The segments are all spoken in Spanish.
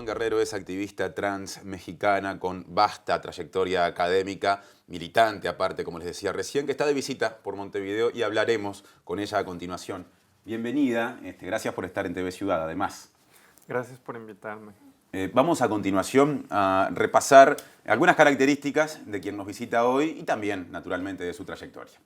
Giovanna Guerrero es activista trans mexicana con vasta trayectoria académica, militante aparte, como les decía recién, que está de visita por Montevideo y hablaremos con ella a continuación. Bienvenida, gracias por estar en TV Ciudad, además. Gracias por invitarme. Vamos a continuación a repasar algunas características de quien nos visita hoy y también, naturalmente, de su trayectoria.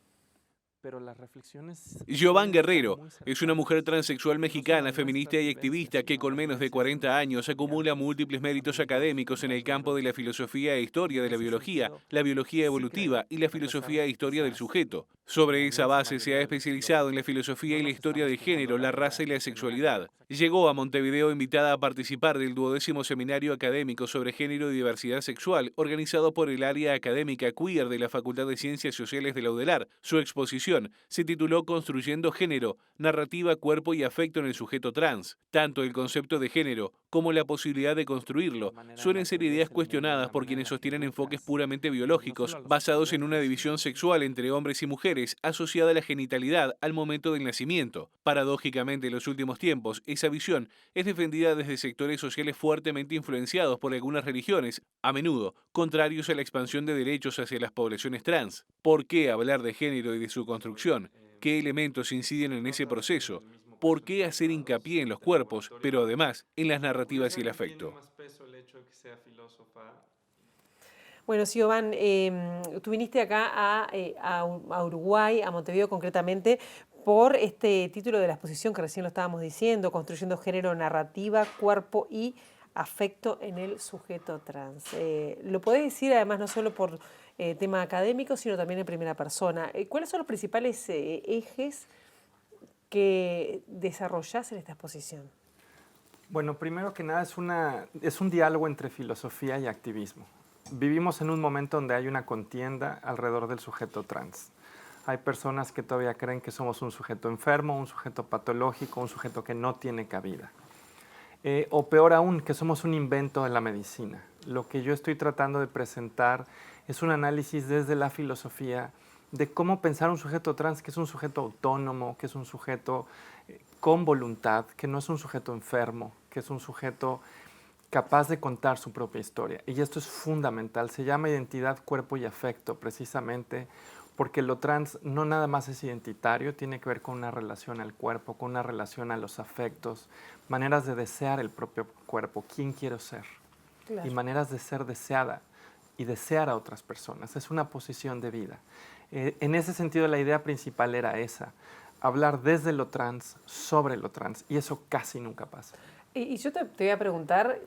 Pero las reflexiones... Giovanna Guerrero es una mujer transexual mexicana, feminista y activista que con menos de 40 años acumula múltiples méritos académicos en el campo de la filosofía e historia de la biología evolutiva y la filosofía e historia del sujeto. Sobre esa base se ha especializado en la filosofía y la historia del género, la raza y la sexualidad. Llegó a Montevideo invitada a participar del 12º Seminario Académico sobre Género y Diversidad Sexual, organizado por el área académica queer de la Facultad de Ciencias Sociales de la UDELAR. Su exposición se tituló Construyendo Género, Narrativa, Cuerpo y Afecto en el Sujeto Trans. Tanto el concepto de género como la posibilidad de construirlo suelen ser ideas cuestionadas por quienes sostienen enfoques puramente biológicos, basados en una división sexual entre hombres y mujeres asociada a la genitalidad al momento del nacimiento. Paradójicamente, en los últimos tiempos, esa visión es defendida desde sectores sociales fuertemente influenciados por algunas religiones, a menudo contrarios a la expansión de derechos hacia las poblaciones trans. ¿Por qué hablar de género y de su construcción? ¿Qué elementos inciden en ese proceso? ¿Por qué hacer hincapié en los cuerpos, pero además en las narrativas y el afecto? Bueno, Siobhan, tú viniste acá a Uruguay, a Montevideo concretamente, por este título de la exposición que recién lo estábamos diciendo, Construyendo Género, Narrativa, Cuerpo y Afecto en el Sujeto Trans. Lo podés decir además no solo por tema académico, sino también en primera persona. ¿Cuáles son los principales ejes que desarrollás en esta exposición? Bueno, primero que nada es un diálogo entre filosofía y activismo. Vivimos en un momento donde hay una contienda alrededor del sujeto trans. Hay personas que todavía creen que somos un sujeto enfermo, un sujeto patológico, un sujeto que no tiene cabida. O peor aún, que somos un invento de la medicina. Lo que yo estoy tratando de presentar es un análisis desde la filosofía de cómo pensar un sujeto trans, que es un sujeto autónomo, que es un sujeto con voluntad, que no es un sujeto enfermo, que es un sujeto capaz de contar su propia historia. Y esto es fundamental. Se llama identidad, cuerpo y afecto, precisamente porque lo trans no nada más es identitario, tiene que ver con una relación al cuerpo, con una relación a los afectos, maneras de desear el propio cuerpo, quién quiero ser, claro, y maneras de ser deseada y desear a otras personas. Es una posición de vida. En ese sentido, la idea principal era esa, hablar desde lo trans, sobre lo trans, y eso casi nunca pasa. Y yo te voy a preguntar,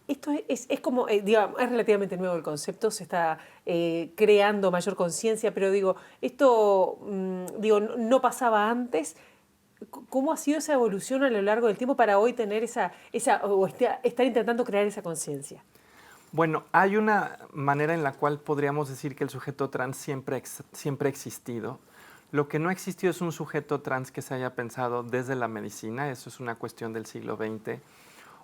esto es como, digamos, es relativamente nuevo el concepto, se está creando mayor conciencia, pero digo, esto no pasaba antes. ¿Cómo ha sido esa evolución a lo largo del tiempo para hoy tener estar intentando crear esa conciencia? Bueno, hay una manera en la cual podríamos decir que el sujeto trans siempre ha existido. Lo que no ha existido es un sujeto trans que se haya pensado desde la medicina, eso es una cuestión del siglo XX,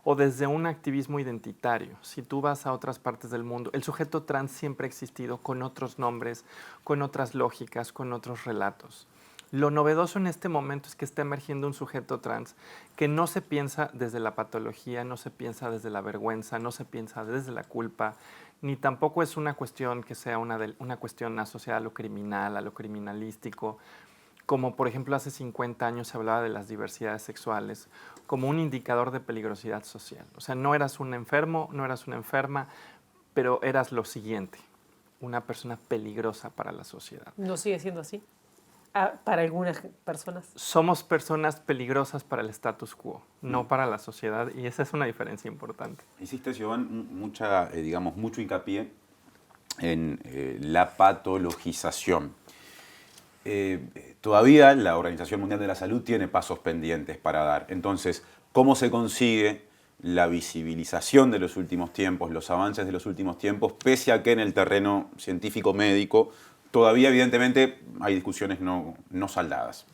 o desde un activismo identitario. Si tú vas a otras partes del mundo, el sujeto trans siempre ha existido con otros nombres, con otras lógicas, con otros relatos. Lo novedoso en este momento es que está emergiendo un sujeto trans que no se piensa desde la patología, no se piensa desde la vergüenza, no se piensa desde la culpa, ni tampoco es una cuestión que sea una cuestión asociada a lo criminal, a lo criminalístico, como por ejemplo hace 50 años se hablaba de las diversidades sexuales como un indicador de peligrosidad social. O sea, no eras un enfermo, no eras una enferma, pero eras lo siguiente, una persona peligrosa para la sociedad. ¿No sigue siendo así? Para algunas personas. Somos personas peligrosas para el status quo, no para la sociedad, y esa es una diferencia importante. Hiciste, Giovanna, mucho hincapié en la patologización. Todavía la Organización Mundial de la Salud tiene pasos pendientes para dar. Entonces, ¿cómo se consigue la visibilización de los últimos tiempos, los avances de los últimos tiempos, pese a que en el terreno científico-médico todavía, evidentemente, hay discusiones no saldadas?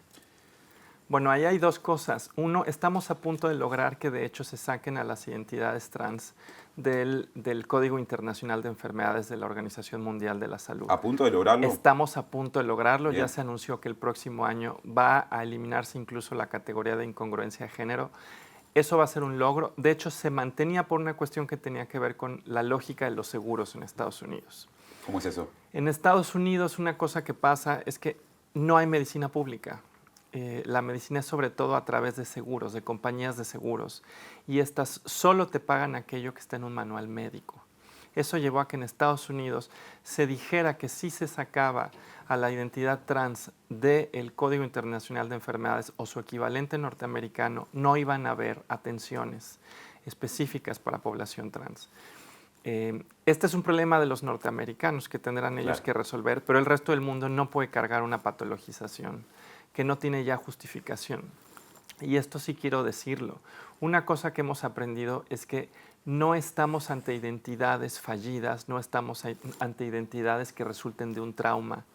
Bueno, ahí hay dos cosas. Uno, estamos a punto de lograr que de hecho se saquen a las identidades trans del Código Internacional de Enfermedades de la Organización Mundial de la Salud. ¿A punto de lograrlo? Estamos a punto de lograrlo. Bien. Ya se anunció que el próximo año va a eliminarse incluso la categoría de incongruencia de género. Eso va a ser un logro. De hecho, se mantenía por una cuestión que tenía que ver con la lógica de los seguros en Estados Unidos. ¿Cómo es eso? En Estados Unidos una cosa que pasa es que no hay medicina pública. La medicina es sobre todo a través de seguros, de compañías de seguros. Y estas solo te pagan aquello que está en un manual médico. Eso llevó a que en Estados Unidos se dijera que si se sacaba a la identidad trans del Código Internacional de Enfermedades o su equivalente norteamericano, no iban a haber atenciones específicas para población trans. Este es un problema de los norteamericanos que tendrán ellos que resolver, pero el resto del mundo no puede cargar una patologización que no tiene ya justificación. Y esto sí quiero decirlo. Una cosa que hemos aprendido es que no estamos ante identidades fallidas, no estamos ante identidades que resulten de un trauma.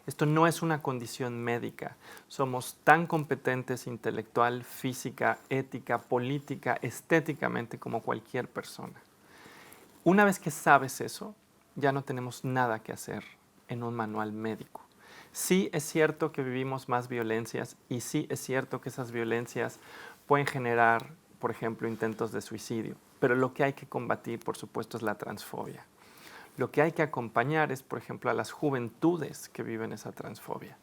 Esto no es una condición médica. Somos tan competentes intelectual, física, ética, política, estéticamente como cualquier persona. Una vez que sabes eso, ya no tenemos nada que hacer en un manual médico. Sí es cierto que vivimos más violencias y sí es cierto que esas violencias pueden generar, por ejemplo, intentos de suicidio. Pero lo que hay que combatir, por supuesto, es la transfobia. Lo que hay que acompañar es, por ejemplo, a las juventudes que viven esa transfobia.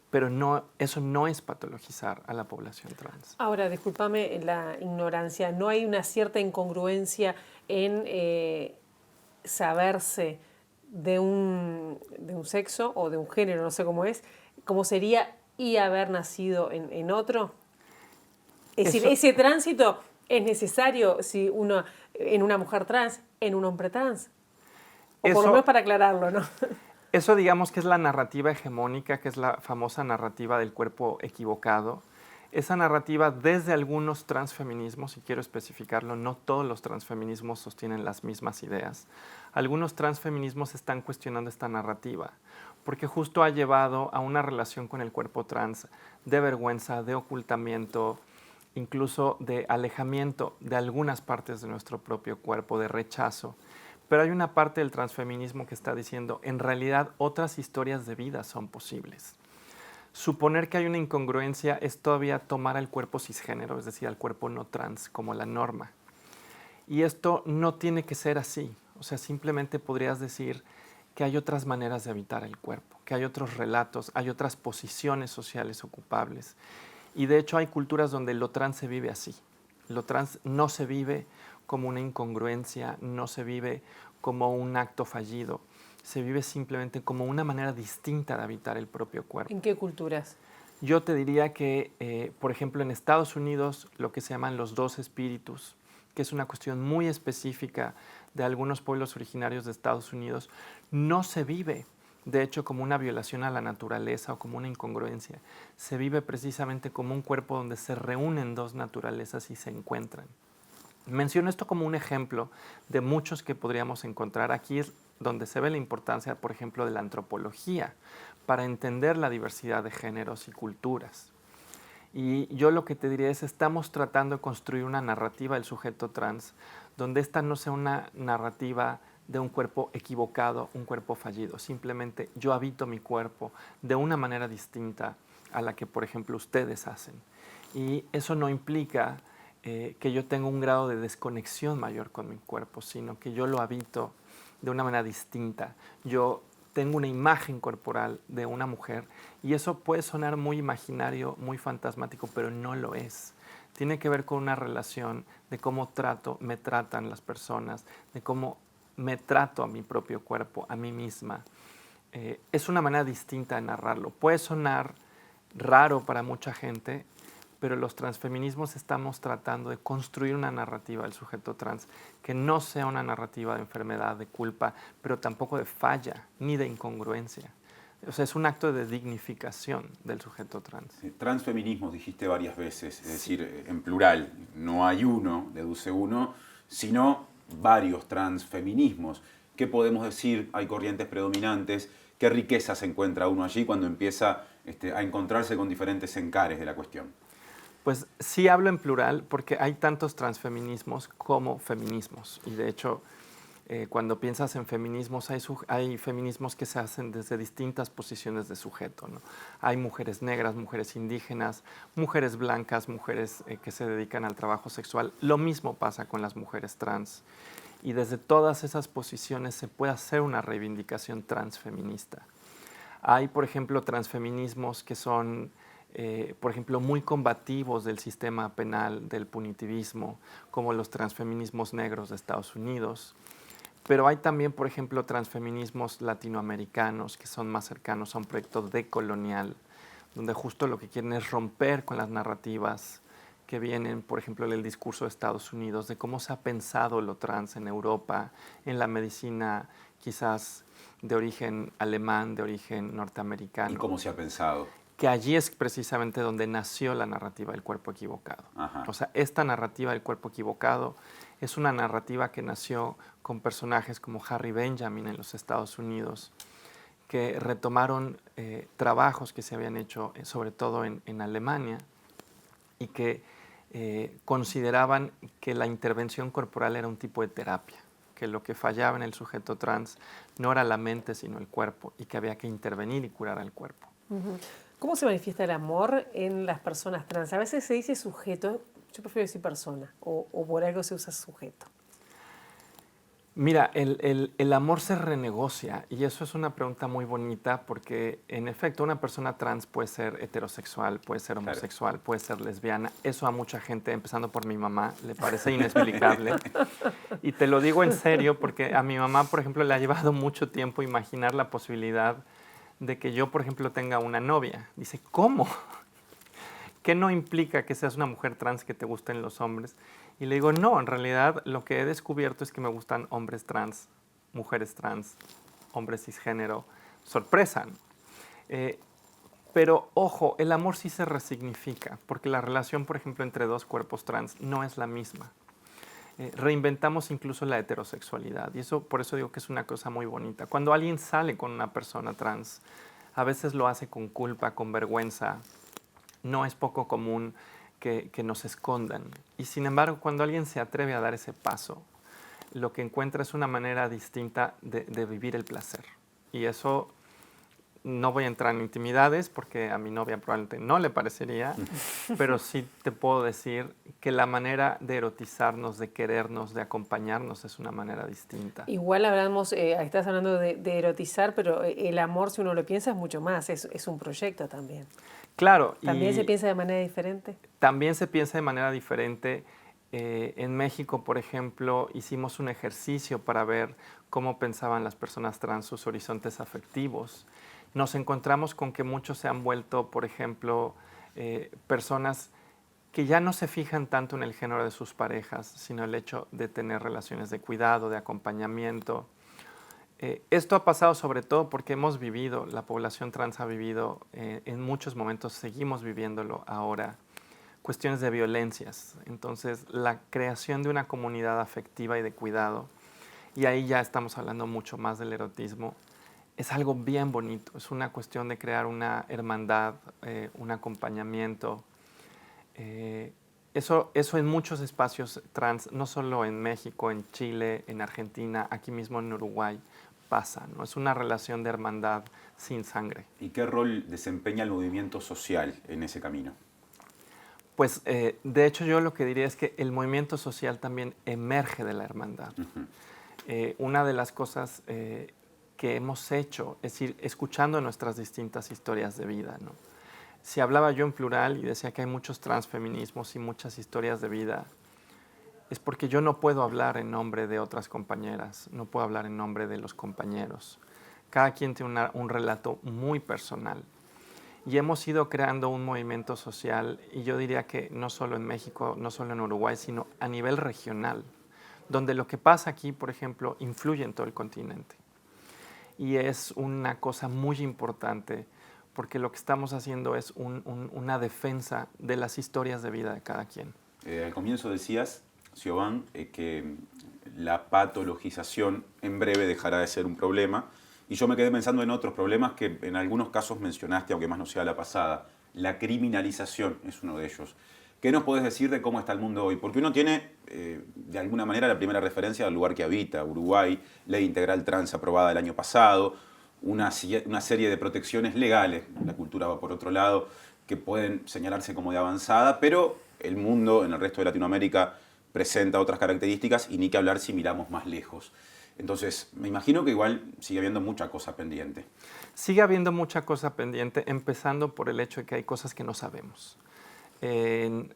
Pero no, eso no es patologizar a la población trans. Ahora, discúlpame la ignorancia, ¿no hay una cierta incongruencia en saberse de un sexo o de un género, no sé cómo es, cómo sería y haber nacido en otro? Es decir, ese tránsito es necesario si en una mujer trans, en un hombre trans. O por lo menos para aclararlo, ¿no? Eso digamos que es la narrativa hegemónica, que es la famosa narrativa del cuerpo equivocado. Esa narrativa desde algunos transfeminismos, y quiero especificarlo, no todos los transfeminismos sostienen las mismas ideas. Algunos transfeminismos están cuestionando esta narrativa, porque justo ha llevado a una relación con el cuerpo trans de vergüenza, de ocultamiento, incluso de alejamiento de algunas partes de nuestro propio cuerpo, de rechazo. Pero hay una parte del transfeminismo que está diciendo, en realidad otras historias de vida son posibles. Suponer que hay una incongruencia es todavía tomar al cuerpo cisgénero, es decir, al cuerpo no trans, como la norma. Y esto no tiene que ser así. O sea, simplemente podrías decir que hay otras maneras de habitar el cuerpo, que hay otros relatos, hay otras posiciones sociales ocupables. Y de hecho hay culturas donde lo trans se vive así. Lo trans no se vive como una incongruencia, no se vive como un acto fallido, se vive simplemente como una manera distinta de habitar el propio cuerpo. ¿En qué culturas? Yo te diría que, por ejemplo, en Estados Unidos, lo que se llaman los dos espíritus, que es una cuestión muy específica de algunos pueblos originarios de Estados Unidos, no se vive, de hecho, como una violación a la naturaleza o como una incongruencia. Se vive precisamente como un cuerpo donde se reúnen dos naturalezas y se encuentran. Menciono esto como un ejemplo de muchos que podríamos encontrar. Aquí es donde se ve la importancia, por ejemplo, de la antropología para entender la diversidad de géneros y culturas. Y yo lo que te diría es, estamos tratando de construir una narrativa del sujeto trans, donde esta no sea una narrativa de un cuerpo equivocado, un cuerpo fallido. Simplemente yo habito mi cuerpo de una manera distinta a la que, por ejemplo, ustedes hacen. Y eso no implica que yo tenga un grado de desconexión mayor con mi cuerpo, sino que yo lo habito de una manera distinta. Yo tengo una imagen corporal de una mujer y eso puede sonar muy imaginario, muy fantasmático, pero no lo es. Tiene que ver con una relación de cómo me tratan las personas, de cómo me trato a mi propio cuerpo, a mí misma. Es una manera distinta de narrarlo. Puede sonar raro para mucha gente, pero los transfeminismos estamos tratando de construir una narrativa del sujeto trans que no sea una narrativa de enfermedad, de culpa, pero tampoco de falla, ni de incongruencia. O sea, es un acto de dignificación del sujeto trans. Transfeminismos dijiste varias veces, es decir, en plural, no hay uno, deduce uno, sino varios transfeminismos. ¿Qué podemos decir? Hay corrientes predominantes. ¿Qué riqueza se encuentra uno allí cuando empieza a encontrarse con diferentes encares de la cuestión? Pues sí hablo en plural porque hay tantos transfeminismos como feminismos. Y de hecho, Cuando piensas en feminismos, hay feminismos que se hacen desde distintas posiciones de sujeto, ¿no? Hay mujeres negras, mujeres indígenas, mujeres blancas, mujeres que se dedican al trabajo sexual. Lo mismo pasa con las mujeres trans. Y desde todas esas posiciones se puede hacer una reivindicación transfeminista. Hay, por ejemplo, transfeminismos que son, por ejemplo, muy combativos del sistema penal, del punitivismo, como los transfeminismos negros de Estados Unidos. Pero hay también, por ejemplo, transfeminismos latinoamericanos que son más cercanos a un proyecto decolonial, donde justo lo que quieren es romper con las narrativas que vienen, por ejemplo, del discurso de Estados Unidos, de cómo se ha pensado lo trans en Europa, en la medicina quizás de origen alemán, de origen norteamericano. ¿Y cómo se ha pensado? Que allí es precisamente donde nació la narrativa del cuerpo equivocado. Ajá. O sea, esta narrativa del cuerpo equivocado es una narrativa que nació con personajes como Harry Benjamin en los Estados Unidos, que retomaron trabajos que se habían hecho, sobre todo en Alemania, y que consideraban que la intervención corporal era un tipo de terapia, que lo que fallaba en el sujeto trans no era la mente, sino el cuerpo, y que había que intervenir y curar al cuerpo. ¿Cómo se manifiesta el amor en las personas trans? A veces se dice sujeto, yo prefiero decir persona, o por algo se usa sujeto. Mira, el amor se renegocia, y eso es una pregunta muy bonita porque, en efecto, una persona trans puede ser heterosexual, puede ser homosexual, puede ser lesbiana. Eso a mucha gente, empezando por mi mamá, le parece inexplicable. Y te lo digo en serio porque a mi mamá, por ejemplo, le ha llevado mucho tiempo imaginar la posibilidad de que yo, por ejemplo, tenga una novia. Dice, ¿cómo? ¿Qué no implica que seas una mujer trans, que te gusten los hombres? Y le digo, no, en realidad lo que he descubierto es que me gustan hombres trans, mujeres trans, hombres cisgénero. Sorpresa, ¿no? Pero, ojo, el amor sí se resignifica, porque la relación, por ejemplo, entre dos cuerpos trans no es la misma. Reinventamos incluso la heterosexualidad, y eso, por eso digo que es una cosa muy bonita. Cuando alguien sale con una persona trans, a veces lo hace con culpa, con vergüenza. No es poco común que nos escondan. Y sin embargo, cuando alguien se atreve a dar ese paso, lo que encuentra es una manera distinta de vivir el placer. Y eso, no voy a entrar en intimidades porque a mi novia probablemente no le parecería, pero sí te puedo decir que la manera de erotizarnos, de querernos, de acompañarnos es una manera distinta. Igual hablamos, estás hablando de erotizar, pero el amor, si uno lo piensa, es mucho más, es un proyecto también. Claro. ¿También se piensa de manera diferente? También se piensa de manera diferente. En México, por ejemplo, hicimos un ejercicio para ver cómo pensaban las personas trans sus horizontes afectivos. Nos encontramos con que muchos se han vuelto, por ejemplo, personas que ya no se fijan tanto en el género de sus parejas, sino el hecho de tener relaciones de cuidado, de acompañamiento. Esto ha pasado sobre todo porque hemos vivido, la población trans ha vivido, en muchos momentos seguimos viviéndolo ahora, cuestiones de violencias. Entonces, la creación de una comunidad afectiva y de cuidado, y ahí ya estamos hablando mucho más del erotismo, es algo bien bonito. Es una cuestión de crear una hermandad, un acompañamiento. Eso en muchos espacios trans, no solo en México, en Chile, en Argentina, aquí mismo en Uruguay, pasa, ¿no? Es una relación de hermandad sin sangre. ¿Y qué rol desempeña el movimiento social en ese camino? Pues, de hecho, yo lo que diría es que el movimiento social también emerge de la hermandad. Una de las cosas que hemos hecho es ir escuchando nuestras distintas historias de vida, ¿no? Si hablaba yo en plural y decía que hay muchos transfeminismos y muchas historias de vida, es porque yo no puedo hablar en nombre de otras compañeras, no puedo hablar en nombre de los compañeros. Cada quien tiene un relato muy personal. Y hemos ido creando un movimiento social, y yo diría que no solo en México, no solo en Uruguay, sino a nivel regional, donde lo que pasa aquí, por ejemplo, influye en todo el continente. Y es una cosa muy importante, porque lo que estamos haciendo es una defensa de las historias de vida de cada quien. Al comienzo decías, Siobhan, que la patologización en breve dejará de ser un problema, y yo me quedé pensando en otros problemas que en algunos casos mencionaste, aunque más no sea la pasada. La criminalización es uno de ellos. ¿Qué nos podés decir de cómo está el mundo hoy? Porque uno tiene, de alguna manera, la primera referencia al lugar que habita, Uruguay, ley integral trans aprobada el año pasado, una serie de protecciones legales, la cultura va por otro lado, que pueden señalarse como de avanzada, pero el mundo en el resto de Latinoamérica presenta otras características y ni que hablar si miramos más lejos. Entonces, me imagino que igual sigue habiendo mucha cosa pendiente. Sigue habiendo mucha cosa pendiente, empezando por el hecho de que hay cosas que no sabemos.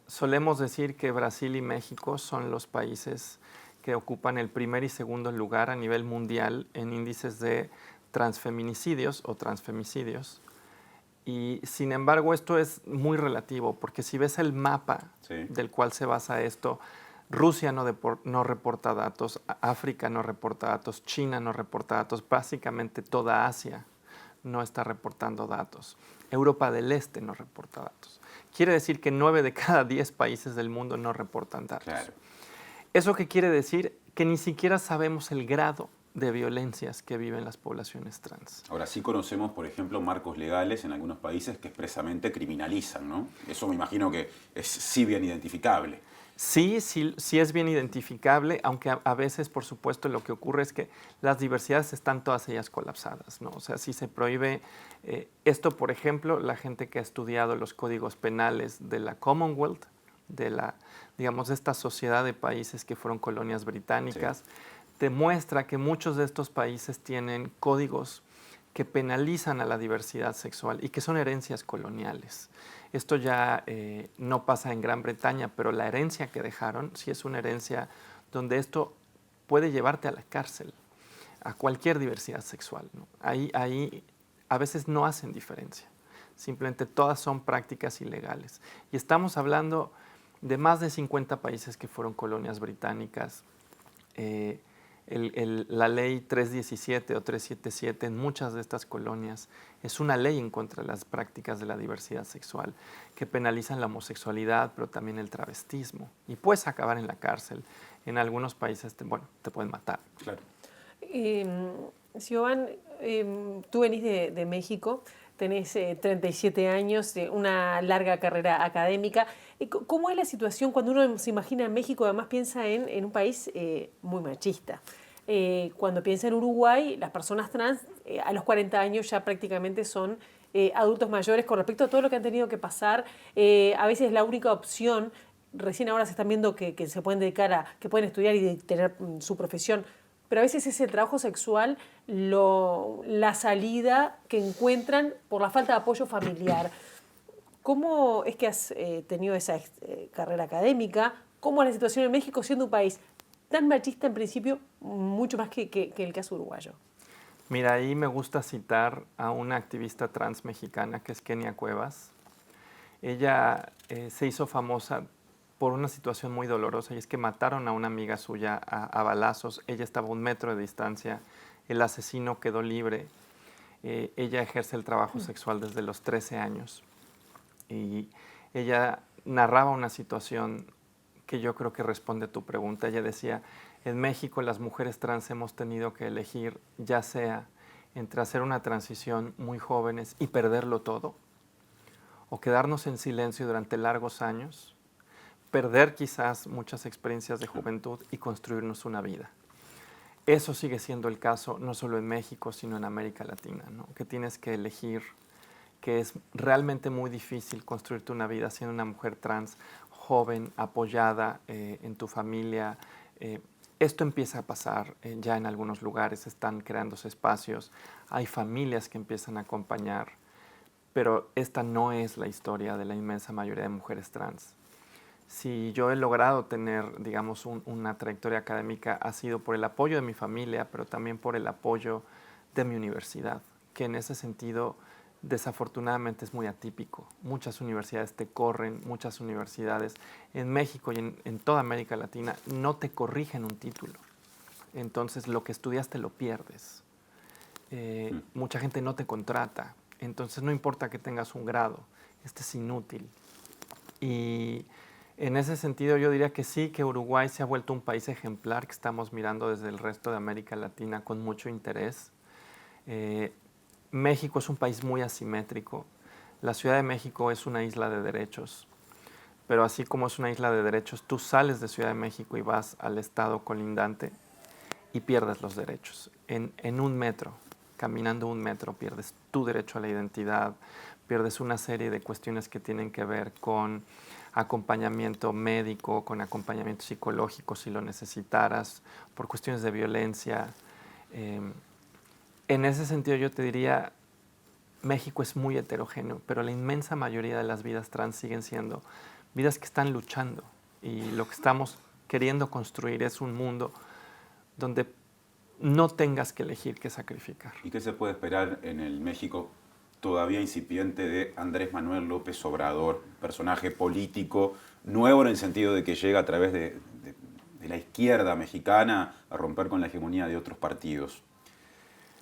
Solemos decir que Brasil y México son los países que ocupan el primer y segundo lugar a nivel mundial en índices de transfeminicidios o transfemicidios. Y sin embargo, esto es muy relativo, porque si ves el mapa del cual se basa esto, Rusia no reporta datos, África no reporta datos, China no reporta datos, básicamente toda Asia no está reportando datos. Europa del Este no reporta datos. Quiere decir que 9 de cada 10 países del mundo no reportan datos. Claro. ¿Eso qué quiere decir? Que ni siquiera sabemos el grado de violencias que viven las poblaciones trans. Ahora sí conocemos, por ejemplo, marcos legales en algunos países que expresamente criminalizan, ¿no? Eso me imagino que es sí bien identificable. Sí es bien identificable, aunque a veces, por supuesto, lo que ocurre es que las diversidades están todas ellas colapsadas, ¿no? O sea, si se prohíbe esto, por ejemplo, la gente que ha estudiado los códigos penales de la Commonwealth, digamos, esta sociedad de países que fueron colonias británicas, demuestra que muchos de estos países tienen códigos que penalizan a la diversidad sexual y que son herencias coloniales. Esto ya no pasa en Gran Bretaña, pero la herencia que dejaron sí es una herencia donde esto puede llevarte a la cárcel, a cualquier diversidad sexual, ¿no? Ahí a veces no hacen diferencia, simplemente todas son prácticas ilegales. Y estamos hablando de más de 50 países que fueron colonias británicas. La ley 317 o 377 en muchas de estas colonias es una ley en contra de las prácticas de la diversidad sexual que penalizan la homosexualidad, pero también el travestismo. Y puedes acabar en la cárcel. En algunos países te pueden matar. Claro. Siobhan, tú venís de México, tenés 37 años, una larga carrera académica. ¿Cómo es la situación cuando uno se imagina en México? Además piensa en un país muy machista. Cuando piensa en Uruguay, las personas trans a los 40 años ya prácticamente son adultos mayores con respecto a todo lo que han tenido que pasar. A veces la única opción, recién ahora se están viendo que se pueden dedicar que pueden estudiar y tener su profesión, pero a veces es el trabajo sexual la salida que encuentran por la falta de apoyo familiar. ¿Cómo es que has tenido esa carrera académica? ¿Cómo es la situación en México siendo un país tan machista en principio, mucho más que el caso uruguayo? Mira, ahí me gusta citar a una activista trans mexicana que es Kenia Cuevas. Ella se hizo famosa por una situación muy dolorosa, y es que mataron a una amiga suya a balazos. Ella estaba a 1 metro de distancia, el asesino quedó libre. Ella ejerce el trabajo sexual desde los 13 años y ella narraba una situación que yo creo que responde a tu pregunta. Ella decía, en México las mujeres trans hemos tenido que elegir ya sea entre hacer una transición muy jóvenes y perderlo todo, o quedarnos en silencio durante largos años, perder quizás muchas experiencias de juventud y construirnos una vida. Eso sigue siendo el caso no solo en México, sino en América Latina, ¿no? Que tienes que elegir, que es realmente muy difícil construirte una vida siendo una mujer trans, joven, apoyada en tu familia. Esto empieza a pasar ya en algunos lugares, están creándose espacios, hay familias que empiezan a acompañar, pero esta no es la historia de la inmensa mayoría de mujeres trans. Si yo he logrado tener, digamos, una trayectoria académica, ha sido por el apoyo de mi familia, pero también por el apoyo de mi universidad, que en ese sentido desafortunadamente es muy atípico. Muchas universidades te corren, muchas universidades en México y en toda América Latina no te corrigen un título. Entonces lo que estudiaste lo pierdes. Mucha gente no te contrata. Entonces no importa que tengas un grado, este es inútil. Y en ese sentido yo diría que sí, que Uruguay se ha vuelto un país ejemplar que estamos mirando desde el resto de América Latina con mucho interés. México es un país muy asimétrico. La Ciudad de México es una isla de derechos. pero así como es una isla de derechos, tú sales de Ciudad de México y vas al estado colindante y pierdes los derechos. En un metro, caminando un metro, pierdes tu derecho a la identidad, pierdes una serie de cuestiones que tienen que ver con acompañamiento médico, con acompañamiento psicológico si lo necesitaras, por cuestiones de violencia. En ese sentido yo te diría, México es muy heterogéneo, pero la inmensa mayoría de las vidas trans siguen siendo vidas que están luchando, y lo que estamos queriendo construir es un mundo donde no tengas que elegir qué sacrificar. ¿Y qué se puede esperar en el México todavía incipiente de Andrés Manuel López Obrador, personaje político nuevo en el sentido de que llega a través de la izquierda mexicana a romper con la hegemonía de otros partidos?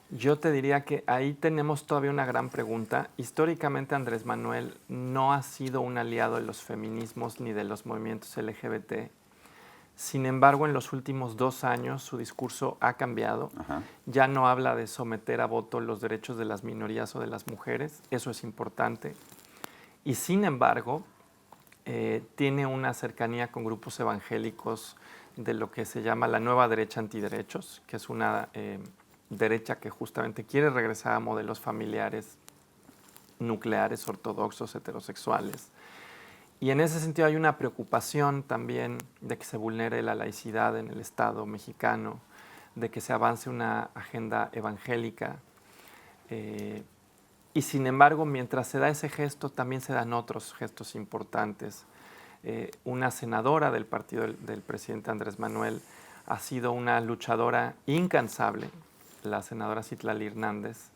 Yo te diría que ahí tenemos todavía una gran pregunta. Históricamente Andrés Manuel no ha sido un aliado de los feminismos ni de los movimientos LGBT. Sin embargo, en los últimos 2 años su discurso ha cambiado. Ajá. Ya no habla de someter a voto los derechos de las minorías o de las mujeres. Eso es importante. Y sin embargo, tiene una cercanía con grupos evangélicos de lo que se llama la nueva derecha antiderechos, que es una derecha que justamente quiere regresar a modelos familiares nucleares, ortodoxos, heterosexuales. Y en ese sentido hay una preocupación también de que se vulnere la laicidad en el Estado mexicano, de que se avance una agenda evangélica. Y sin embargo, mientras se da ese gesto, también se dan otros gestos importantes. Una senadora del partido del presidente Andrés Manuel ha sido una luchadora incansable, la senadora Citlali Hernández,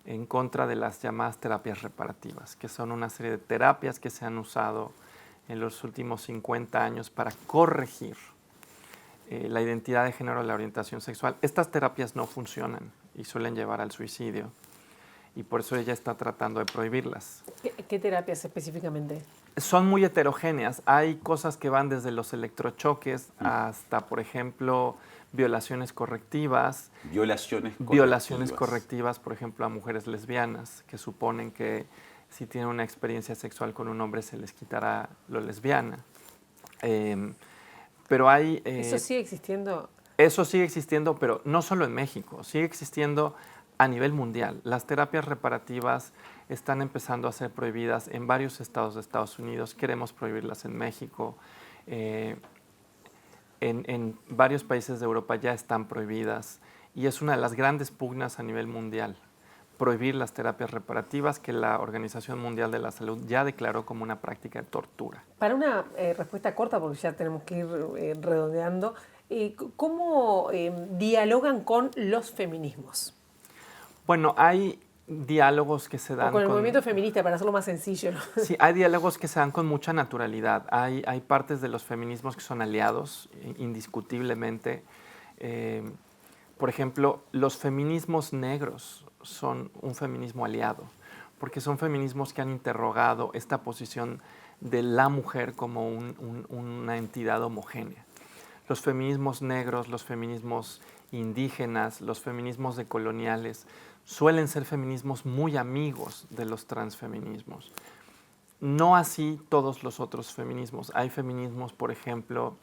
en contra de las llamadas terapias reparativas, que son una serie de terapias que se han usado en los últimos 50 años para corregir la identidad de género, la orientación sexual. Estas terapias no funcionan y suelen llevar al suicidio, y por eso ella está tratando de prohibirlas. ¿Qué terapias específicamente? Son muy heterogéneas. Hay cosas que van desde los electrochoques hasta, por ejemplo, violaciones correctivas. Violaciones correctivas, por ejemplo, a mujeres lesbianas, que suponen que si tienen una experiencia sexual con un hombre se les quitará lo lesbiana. Pero hay... ¿Eso sigue existiendo? Eso sigue existiendo, pero no solo en México, sigue existiendo a nivel mundial. Las terapias reparativas están empezando a ser prohibidas en varios estados de Estados Unidos. Queremos prohibirlas en México. En varios países de Europa ya están prohibidas, y es una de las grandes pugnas a nivel mundial, prohibir las terapias reparativas, que la Organización Mundial de la Salud ya declaró como una práctica de tortura. Para una respuesta corta, porque ya tenemos que ir redondeando, ¿cómo dialogan con los feminismos? Bueno, hay diálogos que se dan o con el movimiento feminista, para hacerlo más sencillo, ¿no? Sí, hay diálogos que se dan con mucha naturalidad. Hay partes de los feminismos que son aliados, indiscutiblemente. Por ejemplo, los feminismos negros son un feminismo aliado, porque son feminismos que han interrogado esta posición de la mujer como una entidad homogénea. Los feminismos negros, los feminismos indígenas, los feminismos decoloniales suelen ser feminismos muy amigos de los transfeminismos. No así todos los otros feminismos. Hay feminismos, por ejemplo,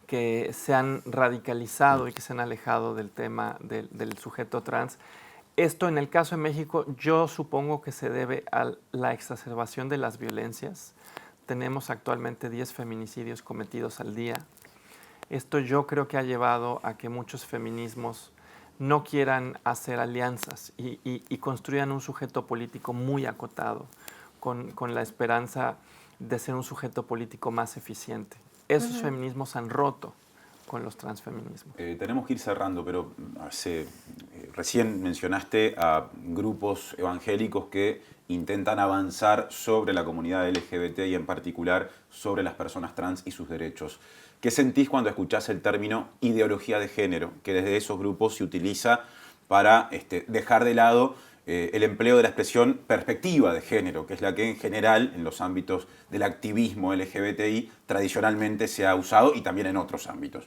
que se han radicalizado y que se han alejado del tema del sujeto trans. Esto, en el caso de México, yo supongo que se debe a la exacerbación de las violencias. Tenemos actualmente 10 feminicidios cometidos al día. Esto yo creo que ha llevado a que muchos feminismos no quieran hacer alianzas y construyan un sujeto político muy acotado, con la esperanza de ser un sujeto político más eficiente. Esos feminismos han roto con los transfeminismos. Tenemos que ir cerrando, pero recién mencionaste a grupos evangélicos que intentan avanzar sobre la comunidad LGBT y en particular sobre las personas trans y sus derechos. ¿Qué sentís cuando escuchás el término ideología de género, que desde esos grupos se utiliza para dejar de lado el empleo de la expresión perspectiva de género, que es la que en general en los ámbitos del activismo LGBTI tradicionalmente se ha usado y también en otros ámbitos?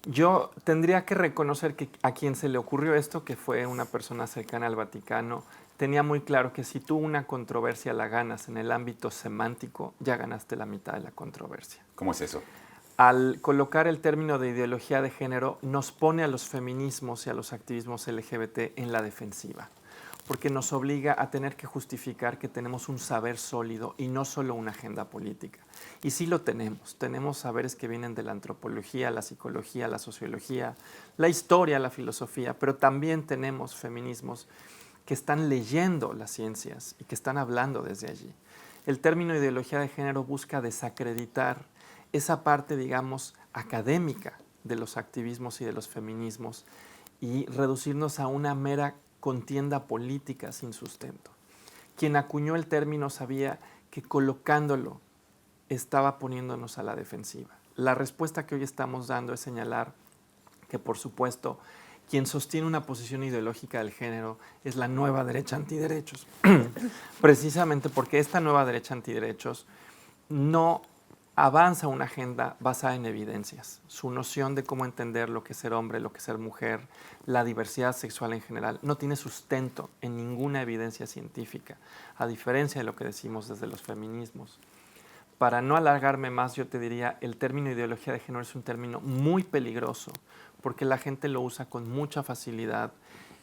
Yo tendría que reconocer que a quien se le ocurrió esto, que fue una persona cercana al Vaticano, tenía muy claro que si tú una controversia la ganas en el ámbito semántico, ya ganaste la mitad de la controversia. ¿Cómo es eso? Al colocar el término de ideología de género, nos pone a los feminismos y a los activismos LGBT en la defensiva, porque nos obliga a tener que justificar que tenemos un saber sólido y no solo una agenda política. Y sí lo tenemos saberes que vienen de la antropología, la psicología, la sociología, la historia, la filosofía, pero también tenemos feminismos que están leyendo las ciencias y que están hablando desde allí. El término ideología de género busca desacreditar esa parte, digamos, académica de los activismos y de los feminismos y reducirnos a una mera contienda política sin sustento. Quien acuñó el término sabía que colocándolo estaba poniéndonos a la defensiva. La respuesta que hoy estamos dando es señalar que, por supuesto, quien sostiene una posición ideológica del género es la nueva derecha antiderechos. Precisamente porque esta nueva derecha antiderechos no avanza una agenda basada en evidencias. Su noción de cómo entender lo que es ser hombre, lo que es ser mujer, la diversidad sexual en general, no tiene sustento en ninguna evidencia científica, a diferencia de lo que decimos desde los feminismos. Para no alargarme más, yo te diría, el término ideología de género es un término muy peligroso, porque la gente lo usa con mucha facilidad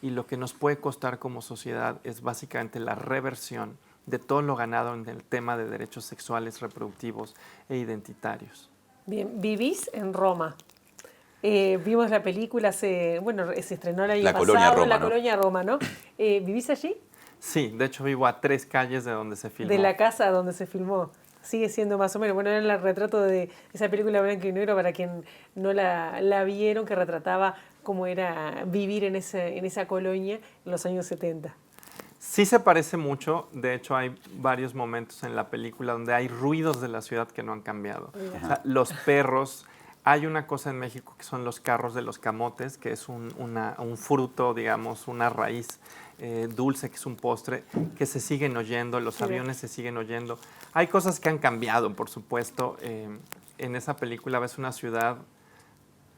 y lo que nos puede costar como sociedad es básicamente la reversión de todo lo ganado en el tema de derechos sexuales, reproductivos e identitarios. Bien, vivís en Roma. Vimos la película, se estrenó el año pasado, Colonia Roma, La ¿no? Colonia Roma, ¿no? ¿Vivís allí? Sí, de hecho vivo a 3 calles de donde se filmó. De la casa donde se filmó. Sigue siendo más o menos. Bueno, era el retrato de esa película blanco y negro para quien no la vieron, que retrataba cómo era vivir en esa colonia en los años 70. Sí se parece mucho, de hecho hay varios momentos en la película donde hay ruidos de la ciudad que no han cambiado. O sea, los perros, hay una cosa en México que son los carros de los camotes, que es un fruto, digamos, una raíz dulce, que es un postre, que se siguen oyendo, los aviones se siguen oyendo. Hay cosas que han cambiado, por supuesto. En esa película ves una ciudad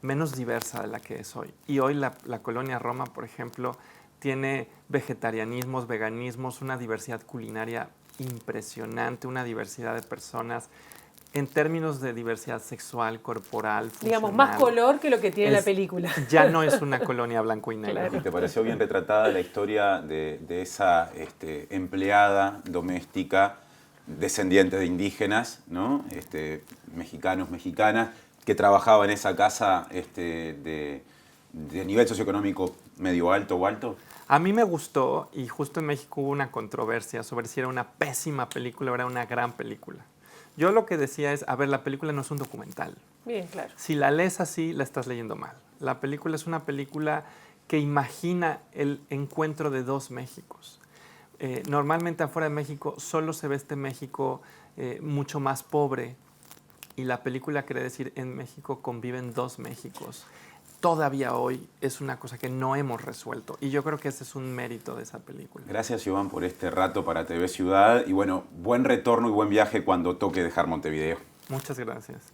menos diversa de la que es hoy. Y hoy la colonia Roma, por ejemplo, tiene vegetarianismos, veganismos, una diversidad culinaria impresionante, una diversidad de personas. En términos de diversidad sexual, corporal, digamos, funcional, más color que lo que tiene la película. Ya no es una colonia blanco y negro. Claro. ¿Y te pareció bien retratada la historia de esa empleada doméstica descendiente de indígenas, ¿no? Mexicanos, mexicanas, que trabajaba en esa casa de nivel socioeconómico medio alto o alto? A mí me gustó, y justo en México hubo una controversia sobre si era una pésima película o era una gran película. Yo lo que decía es, a ver, la película no es un documental. Bien, claro. Si la lees así, la estás leyendo mal. La película es una película que imagina el encuentro de dos Méxicos. Normalmente afuera de México solo se ve este México mucho más pobre, y la película quiere decir, en México conviven dos Méxicos. Todavía hoy es una cosa que no hemos resuelto, y yo creo que ese es un mérito de esa película. Gracias, Iván, por este rato para TV Ciudad, y bueno, buen retorno y buen viaje cuando toque dejar Montevideo. Muchas gracias.